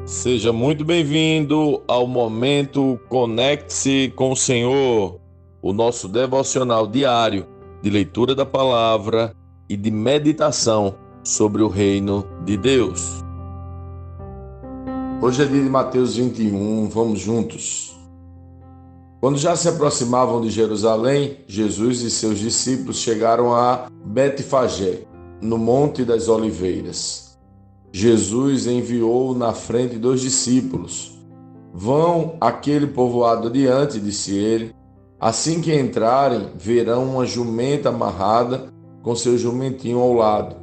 Seja muito bem-vindo ao momento Conecte-se com o Senhor, o nosso devocional diário de leitura da palavra e de meditação sobre o reino de Deus. Hoje é dia de Mateus 21, vamos juntos. Quando já se aproximavam de Jerusalém, Jesus e seus discípulos chegaram a Betfagé, no Monte das Oliveiras. Jesus enviou na frente 2 discípulos. Vão àquele povoado adiante, disse ele. Assim que entrarem, verão uma jumenta amarrada com seu jumentinho ao lado.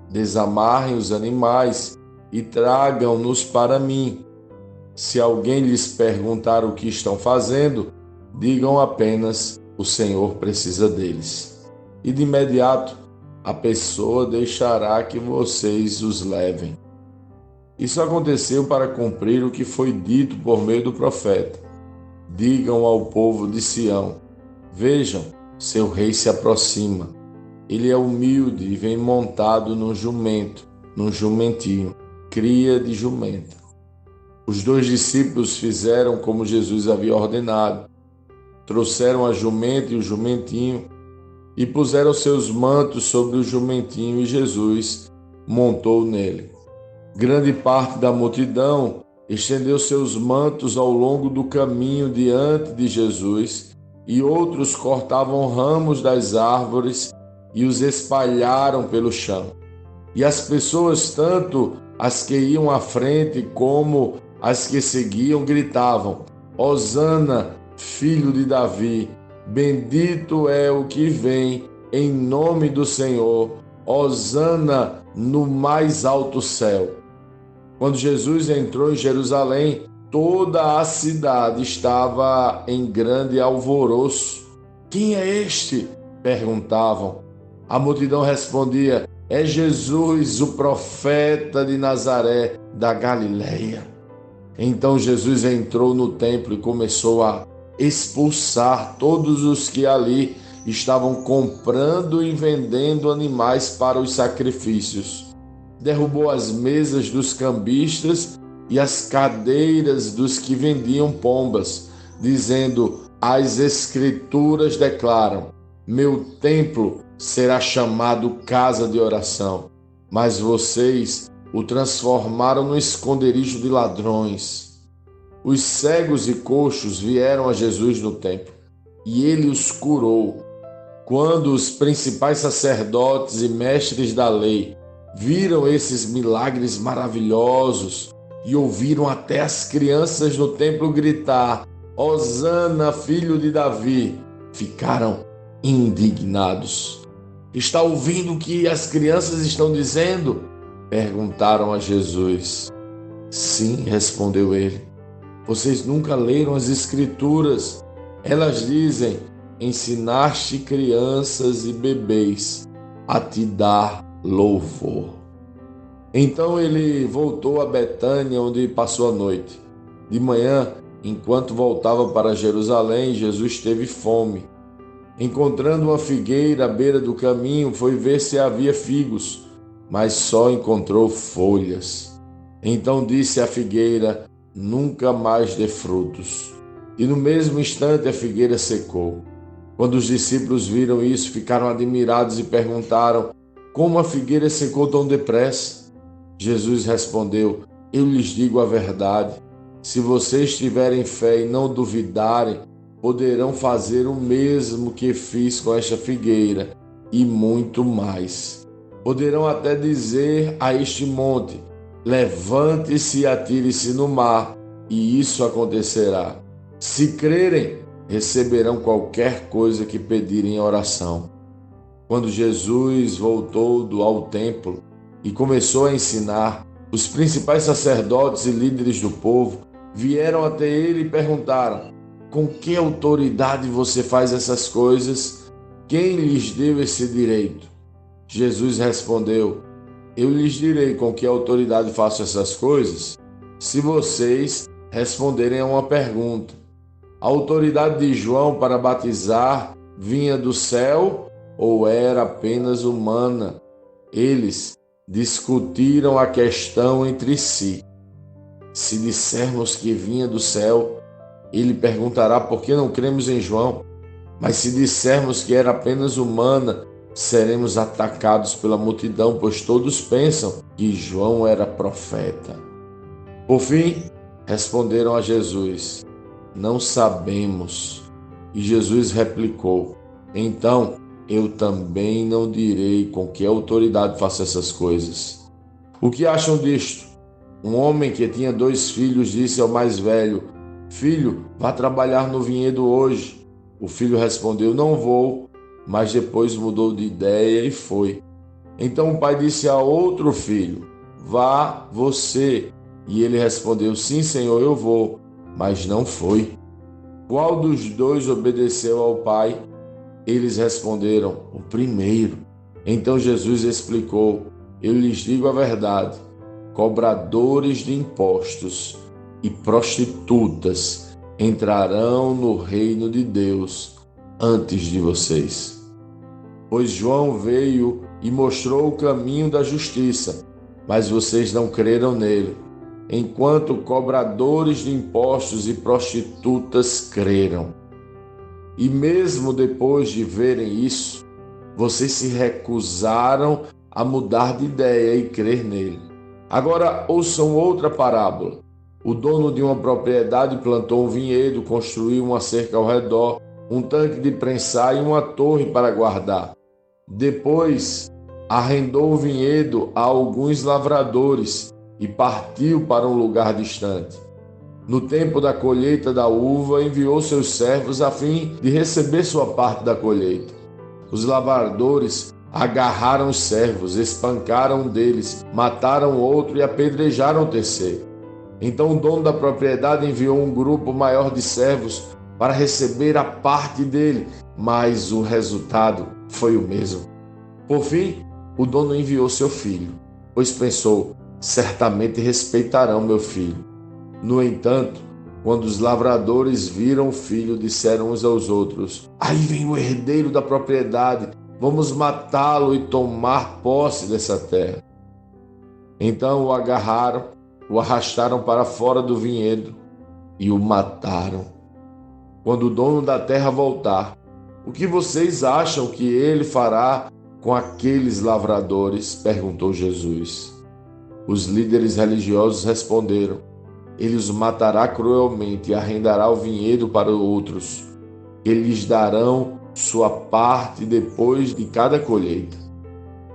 Desamarrem os animais e tragam-nos para mim. Se alguém lhes perguntar o que estão fazendo, digam apenas: o Senhor precisa deles. E de imediato a pessoa deixará que vocês os levem. Isso aconteceu para cumprir o que foi dito por meio do profeta. Digam ao povo de Sião: vejam, seu rei se aproxima. Ele é humilde e vem montado num jumento, num jumentinho, cria de jumenta. Os 2 discípulos fizeram como Jesus havia ordenado. Trouxeram a jumenta e o jumentinho e puseram seus mantos sobre o jumentinho e Jesus montou nele. Grande parte da multidão estendeu seus mantos ao longo do caminho diante de Jesus, e outros cortavam ramos das árvores e os espalharam pelo chão. E as pessoas, tanto as que iam à frente como as que seguiam, gritavam: Hosana, filho de Davi, bendito é o que vem em nome do Senhor, Hosana no mais alto céu. Quando Jesus entrou em Jerusalém, toda a cidade estava em grande alvoroço. Quem é este? Perguntavam. A multidão respondia: é Jesus, o profeta de Nazaré, da Galileia. Então Jesus entrou no templo e começou a expulsar todos os que ali estavam comprando e vendendo animais para os sacrifícios. Derrubou as mesas dos cambistas e as cadeiras dos que vendiam pombas, dizendo: as Escrituras declaram: meu templo será chamado casa de oração, mas vocês o transformaram no esconderijo de ladrões. Os cegos e coxos vieram a Jesus no templo, e ele os curou. Quando os principais sacerdotes e mestres da lei viram esses milagres maravilhosos e ouviram até as crianças no templo gritar: Hosana, filho de Davi, ficaram indignados. Está ouvindo o que as crianças estão dizendo? Perguntaram a Jesus. Sim, respondeu ele. Vocês nunca leram as Escrituras? Elas dizem: ensinaste crianças e bebês a te dar louvor. Então ele voltou a Betânia, onde passou a noite. De manhã, enquanto voltava para Jerusalém, Jesus teve fome. Encontrando uma figueira à beira do caminho, foi ver se havia figos, mas só encontrou folhas. Então disse à figueira: nunca mais dê frutos. E no mesmo instante a figueira secou. Quando os discípulos viram isso, ficaram admirados e perguntaram: como a figueira secou tão depressa? Jesus respondeu: eu lhes digo a verdade. Se vocês tiverem fé e não duvidarem, poderão fazer o mesmo que fiz com esta figueira, e muito mais. Poderão até dizer a este monte: levante-se e atire-se no mar, e isso acontecerá. Se crerem, receberão qualquer coisa que pedirem em oração. Quando Jesus voltou ao templo e começou a ensinar, os principais sacerdotes e líderes do povo vieram até ele e perguntaram: com que autoridade você faz essas coisas? Quem lhes deu esse direito? Jesus respondeu: eu lhes direi com que autoridade faço essas coisas, se vocês responderem a uma pergunta. A autoridade de João para batizar vinha do céu ou era apenas humana? Eles discutiram a questão entre si. Se dissermos que vinha do céu, ele perguntará por que não cremos em João. Mas se dissermos que era apenas humana, seremos atacados pela multidão, pois todos pensam que João era profeta. Por fim, responderam a Jesus: não sabemos. E Jesus replicou: então eu também não direi com que autoridade faço essas coisas. O que acham disto? Um homem que tinha 2 filhos disse ao mais velho: filho, vá trabalhar no vinhedo hoje. O filho respondeu: não vou, mas depois mudou de ideia e foi. Então o pai disse ao outro filho: vá você. E ele respondeu: sim, senhor, eu vou, mas não foi. Qual dos 2 obedeceu ao pai? Eles responderam: o primeiro. Então Jesus explicou: eu lhes digo a verdade, cobradores de impostos e prostitutas entrarão no reino de Deus antes de vocês. Pois João veio e mostrou o caminho da justiça, mas vocês não creram nele, enquanto cobradores de impostos e prostitutas creram. E mesmo depois de verem isso, vocês se recusaram a mudar de ideia e crer nele. Agora ouçam outra parábola. O dono de uma propriedade plantou um vinhedo, construiu uma cerca ao redor, um tanque de prensar e uma torre para guardar. Depois, arrendou o vinhedo a alguns lavradores e partiu para um lugar distante. No tempo da colheita da uva, enviou seus servos a fim de receber sua parte da colheita. Os lavradores agarraram os servos, espancaram um deles, mataram outro e apedrejaram o terceiro. Então o dono da propriedade enviou um grupo maior de servos para receber a parte dele, mas o resultado foi o mesmo. Por fim, o dono enviou seu filho, pois pensou: certamente respeitarão meu filho. No entanto, quando os lavradores viram o filho, disseram uns aos outros: aí vem o herdeiro da propriedade, vamos matá-lo e tomar posse dessa terra. Então o agarraram, o arrastaram para fora do vinhedo e o mataram. Quando o dono da terra voltar, o que vocês acham que ele fará com aqueles lavradores? Perguntou Jesus. Os líderes religiosos responderam: ele os matará cruelmente e arrendará o vinhedo para outros. Eles darão sua parte depois de cada colheita.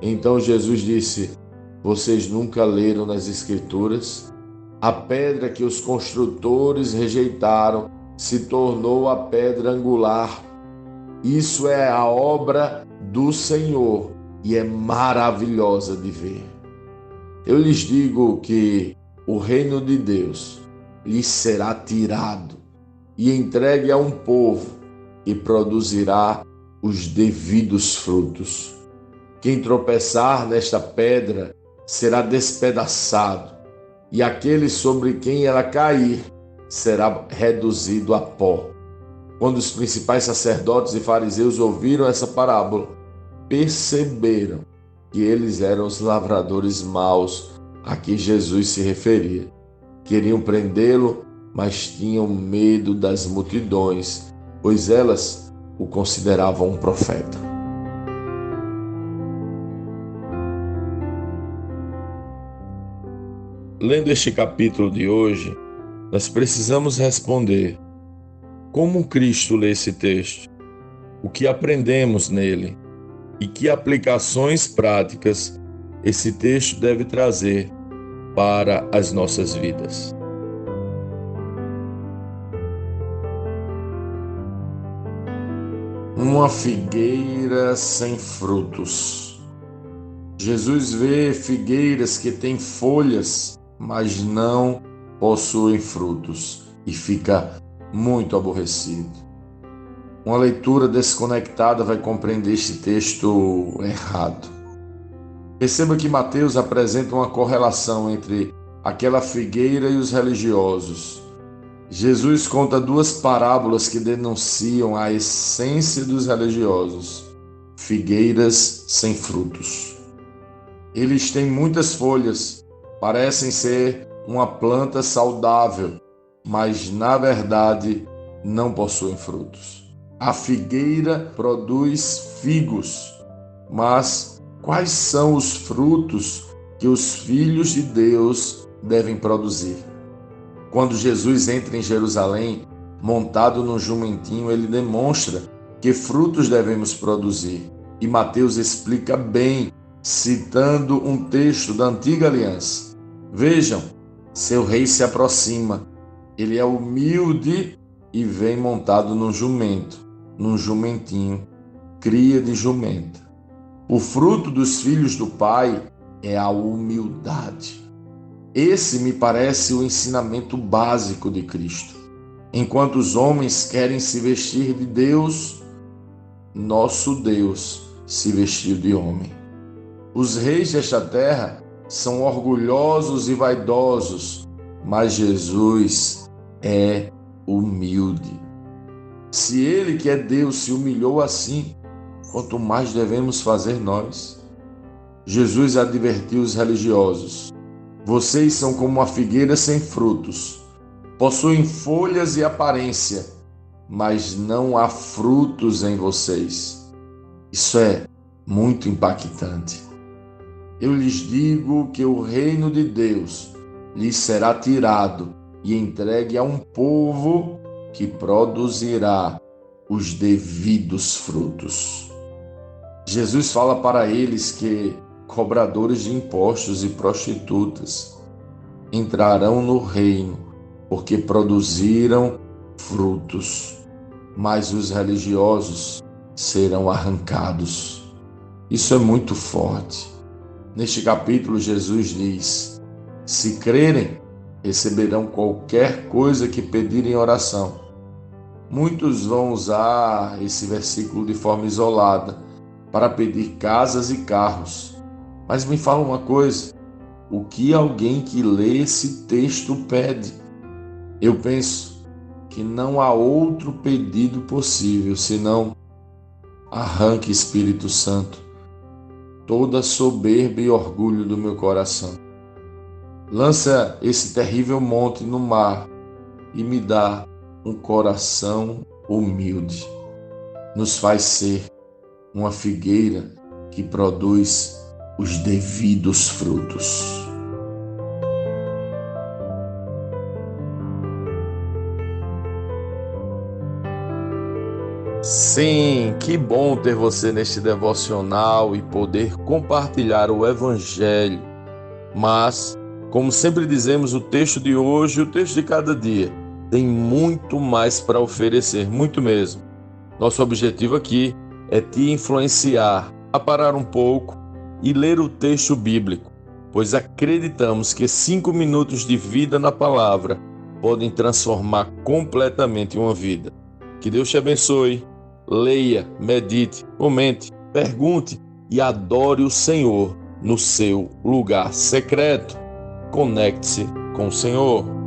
Então Jesus disse: vocês nunca leram nas Escrituras? A pedra que os construtores rejeitaram se tornou a pedra angular. Isso é a obra do Senhor e é maravilhosa de ver. Eu lhes digo que o reino de Deus lhes será tirado e entregue a um povo que produzirá os devidos frutos. Quem tropeçar nesta pedra será despedaçado, e aquele sobre quem ela cair será reduzido a pó. Quando os principais sacerdotes e fariseus ouviram essa parábola, perceberam que eles eram os lavradores maus a que Jesus se referia. Queriam prendê-lo, mas tinham medo das multidões, pois elas o consideravam um profeta. Lendo este capítulo de hoje, nós precisamos responder: como Cristo lê esse texto? O que aprendemos nele? E que aplicações práticas esse texto deve trazer para as nossas vidas? Uma figueira sem frutos. Jesus vê figueiras que têm folhas, mas não possuem frutos, e fica muito aborrecido. Uma leitura desconectada vai compreender este texto errado. Perceba que Mateus apresenta uma correlação entre aquela figueira e os religiosos. Jesus conta 2 parábolas que denunciam a essência dos religiosos: figueiras sem frutos. Eles têm muitas folhas, parecem ser uma planta saudável, mas na verdade não possuem frutos. A figueira produz figos, mas quais são os frutos que os filhos de Deus devem produzir? Quando Jesus entra em Jerusalém, montado num jumentinho, ele demonstra que frutos devemos produzir. E Mateus explica bem, citando um texto da Antiga Aliança. Vejam, seu rei se aproxima. Ele é humilde e vem montado num jumento, num jumentinho, cria de jumenta. O fruto dos filhos do Pai é a humildade. Esse me parece o ensinamento básico de Cristo. Enquanto os homens querem se vestir de Deus, nosso Deus se vestiu de homem. Os reis desta terra são orgulhosos e vaidosos, mas Jesus é humilde. Se ele, que é Deus, se humilhou assim, quanto mais devemos fazer nós? Jesus advertiu os religiosos: vocês são como uma figueira sem frutos. Possuem folhas e aparência, mas não há frutos em vocês. Isso é muito impactante. Eu lhes digo que o reino de Deus lhes será tirado e entregue a um povo que produzirá os devidos frutos. Jesus fala para eles que cobradores de impostos e prostitutas entrarão no reino porque produziram frutos, mas os religiosos serão arrancados. Isso é muito forte. Neste capítulo, Jesus diz: se crerem, receberão qualquer coisa que pedirem em oração. Muitos vão usar esse versículo de forma isolada para pedir casas e carros. Mas me fala uma coisa: o que alguém que lê esse texto pede? Eu penso que não há outro pedido possível senão: arranque, Espírito Santo, toda soberba e orgulho do meu coração. Lança esse terrível monte no mar e me dá um coração humilde. Nos faz ser uma figueira que produz os devidos frutos. Sim, que bom ter você neste devocional e poder compartilhar o Evangelho. Mas, como sempre dizemos, o texto de hoje e o texto de cada dia tem muito mais para oferecer, muito mesmo. Nosso objetivo aqui é te influenciar a parar um pouco e ler o texto bíblico, pois acreditamos que 5 minutos de vida na palavra podem transformar completamente uma vida. Que Deus te abençoe. Leia, medite, comente, pergunte e adore o Senhor no seu lugar secreto. Conecte-se com o Senhor.